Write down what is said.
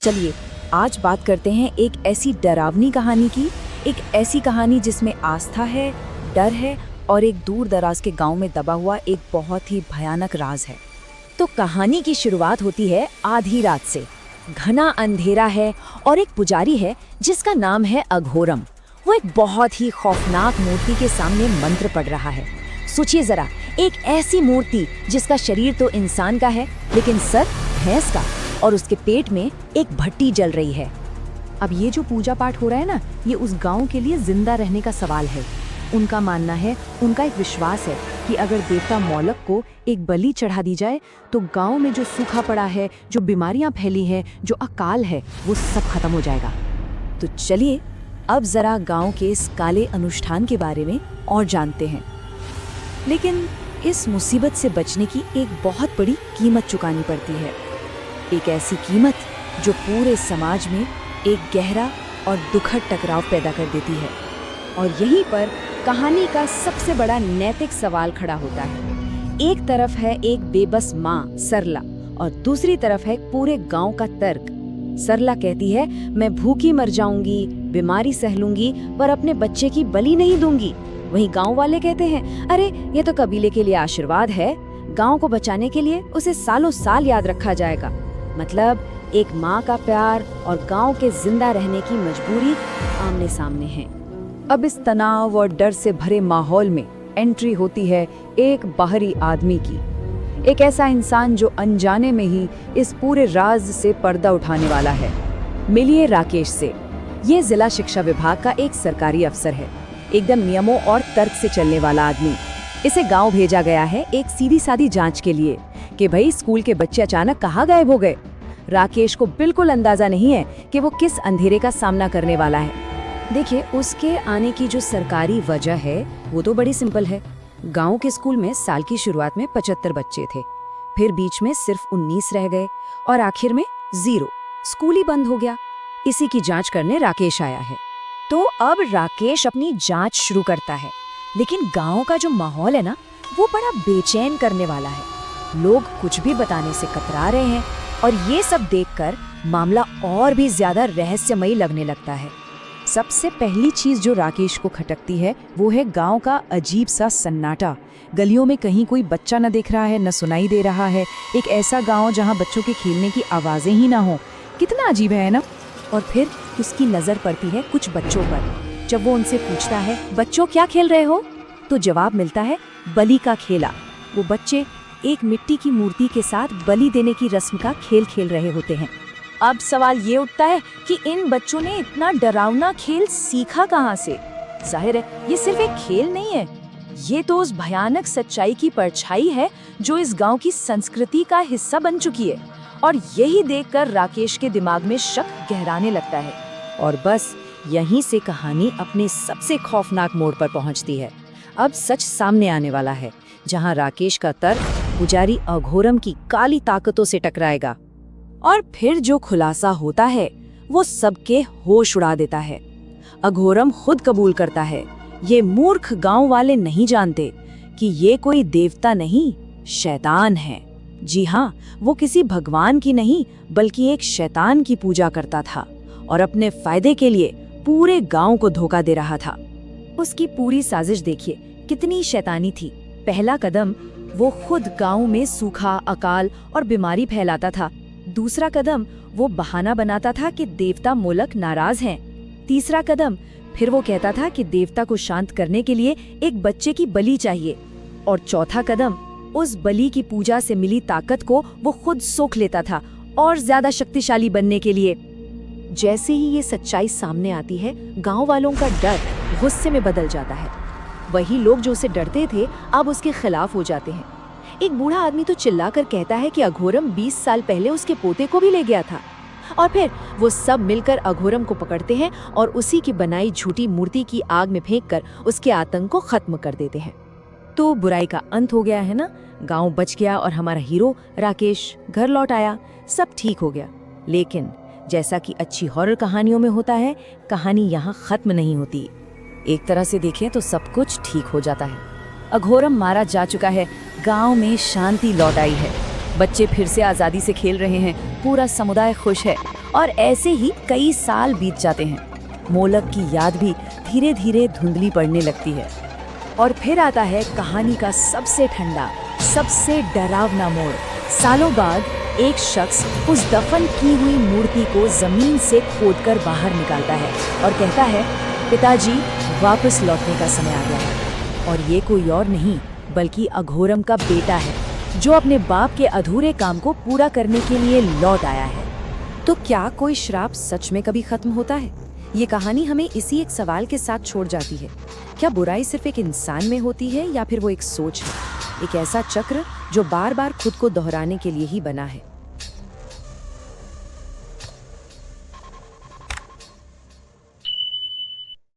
चलिए आज बात करते हैं एक ऐसी डरावनी कहानी की, एक ऐसी कहानी जिसमें आस्था है, डर है और एक दूर दराज के गांव में दबा हुआ एक बहुत ही भयानक राज है। तो कहानी की शुरुआत होती है आधी रात से। घना अंधेरा है और एक पुजारी है जिसका नाम है अघोरम। वो एक बहुत ही खौफनाक मूर्ति के सामने मंत्र पढ़ रहा है। सोचिए जरा, एक ऐसी मूर्ति जिसका शरीर तो इंसान का है लेकिन सर भैंस का, और उसके पेट में एक भट्टी जल रही है। अब ये जो पूजा पाठ हो रहा है ना, ये उस गांव के लिए जिंदा रहने का सवाल है। उनका मानना है, उनका एक विश्वास है कि अगर देवता मौलक को एक बलि चढ़ा दी जाए तो गांव में जो सूखा पड़ा है, जो बीमारियां फैली हैं, जो अकाल है, वो सब खत्म हो जाएगा। तो चलिए अब जरा गांव के इस काले अनुष्ठान के बारे में और जानते हैं। लेकिन इस मुसीबत से बचने की एक बहुत बड़ी कीमत चुकानी पड़ती है। एक ऐसी कीमत जो पूरे समाज में एक गहरा और दुखद टकराव पैदा कर देती है। और यहीं पर कहानी का सबसे बड़ा नैतिक सवाल खड़ा होता है। एक तरफ है एक बेबस माँ सरला और दूसरी तरफ है पूरे गांव का तर्क। सरला कहती है, मैं भूखी मर जाऊंगी, बीमारी सह लूंगी, पर अपने बच्चे की बलि नहीं दूंगी। वहीं गांव वाले कहते हैं, अरे ये तो कबीले के लिए आशीर्वाद है, गांव को बचाने के लिए उसे सालों साल याद रखा जाएगा। मतलब एक माँ का प्यार और गांव के जिंदा रहने की मजबूरी आमने सामने है। अब इस तनाव और डर से भरे माहौल में एंट्री होती है एक बाहरी आदमी की, एक ऐसा इंसान जो अनजाने में ही इस पूरे राज से पर्दा उठाने वाला है। मिलिए राकेश से। ये जिला शिक्षा विभाग का एक सरकारी अफसर है, एकदम नियमों और तर्क से चलने वाला आदमी। इसे गांव भेजा गया है एक सीधी सादी जांच के लिए कि भाई स्कूल के बच्चे अचानक कहाँ गायब हो गए। राकेश को बिल्कुल अंदाजा नहीं है कि वो किस अंधेरे का सामना करने वाला है। देखिए, उसके आने की जो सरकारी वजह है वो तो बड़ी सिंपल है। गांव के स्कूल में साल की शुरुआत में 75 बच्चे थे, फिर बीच में सिर्फ 19 रह गए और आखिर में 0, स्कूल ही बंद हो गया। इसी की जांच करने राकेश आया है। तो अब राकेश अपनी जांच शुरू करता है, लेकिन गांव का जो माहौल है ना, वो बड़ा बेचैन करने वाला है। लोग कुछ भी बताने से कतरा रहे हैं और ये सब देखकर मामला और भी ज्यादा रहस्यमयी लगने लगता है। सबसे पहली चीज जो राकेश को खटकती है वो है गांव का अजीब सा सन्नाटा। गलियों में कहीं कोई बच्चा न दिख रहा है, न सुनाई दे रहा है। एक ऐसा गांव जहां बच्चों के खेलने की आवाजें ही ना हो। कितना अजीब है ना। और फिर उसकी नजर पड़ती है कुछ बच्चों पर। जब वो उनसे पूछता है, बच्चों क्या खेल रहे हो, तो जवाब मिलता है, बलि का खेला। वो बच्चे एक मिट्टी की मूर्ति के साथ बलि देने की रस्म का खेल खेल रहे होते हैं। अब सवाल ये उठता है कि इन बच्चों ने इतना डरावना खेल सीखा कहाँ से। जाहिर है ये सिर्फ एक खेल नहीं है, ये तो उस भयानक सच्चाई की परछाई है जो इस गांव की संस्कृति का हिस्सा बन चुकी है। और यही देखकर राकेश के दिमाग में शक गहराने लगता है। और बस यहीं से कहानी अपने सबसे खौफनाक मोड़ पर पहुंचती है। अब सच सामने आने वाला है, जहां राकेश का तर्क पुजारी अघोरम की काली ताकतों से टकराएगा। और फिर जो खुलासा होता है वो सबके होश उड़ा देता है। अघोरम खुद कबूल करता है, ये मूर्ख गांव वाले नहीं जानते कि ये कोई देवता नहीं, शैतान है। जी हाँ, वो किसी भगवान की नहीं बल्कि एक शैतान की पूजा करता था और अपने फायदे के लिए पूरे गांव को धोखा दे रहा था। उसकी पूरी साजिश देखिए कितनी शैतानी थी। पहला कदम, वो खुद गांव में सूखा, अकाल और बीमारी फैलाता था। दूसरा कदम, वो बहाना बनाता था कि देवता मोलक नाराज हैं। तीसरा कदम, फिर वो कहता था कि देवता को शांत करने के लिए एक बच्चे की बलि चाहिए। और चौथा कदम, उस बलि की पूजा से मिली ताकत को वो खुद सोख लेता था और ज्यादा शक्तिशाली बनने के लिए। जैसे ही ये सच्चाई सामने आती है, गांव वालों का डर गुस्से में बदल जाता है। वही लोग जो उसे डरते थे अब उसके खिलाफ हो जाते हैं। एक बूढ़ा आदमी तो चिल्लाकर कहता है कि अघोरम 20 साल पहले उसके पोते को भी ले गया था। और फिर वो सब मिलकर अघोरम को पकड़ते हैं और उसी की बनाई झूठी मूर्ति की आग में फेंककर उसके आतंक को खत्म कर देते हैं। तो बुराई का अंत हो गया है ना, गांव बच गया और हमारा हीरो राकेश घर लौट आया, सब ठीक हो गया। लेकिन जैसा कि अच्छी हॉरर कहानियों में होता है, कहानी यहाँ खत्म नहीं होती। एक तरह से देखें तो सब कुछ ठीक हो जाता है। अघोरम मारा जा चुका है, गांव में शांति लौट आई है, बच्चे फिर से आजादी से खेल रहे हैं, पूरा समुदाय खुश है और ऐसे ही कई साल बीत जाते हैं। मोलक की याद भी धीरे धीरे धुंधली पड़ने लगती है। और फिर आता है कहानी का सबसे ठंडा, सबसे डरावना मोड़। सालों बाद एक शख्स उस दफन की हुई मूर्ति को जमीन से खोदकर बाहर निकालता है और कहता है, पिताजी, वापस लौटने का समय आ गया है। और ये कोई और नहीं बल्कि अघोरम का बेटा है, जो अपने बाप के अधूरे काम को पूरा करने के लिए लौट आया है। तो क्या कोई श्राप सच में कभी खत्म होता है? ये कहानी हमें इसी एक सवाल के साथ छोड़ जाती है। क्या बुराई सिर्फ एक इंसान में होती है या फिर वो एक सोच है, एक ऐसा चक्र जो बार बार खुद को दोहराने के लिए ही बना है?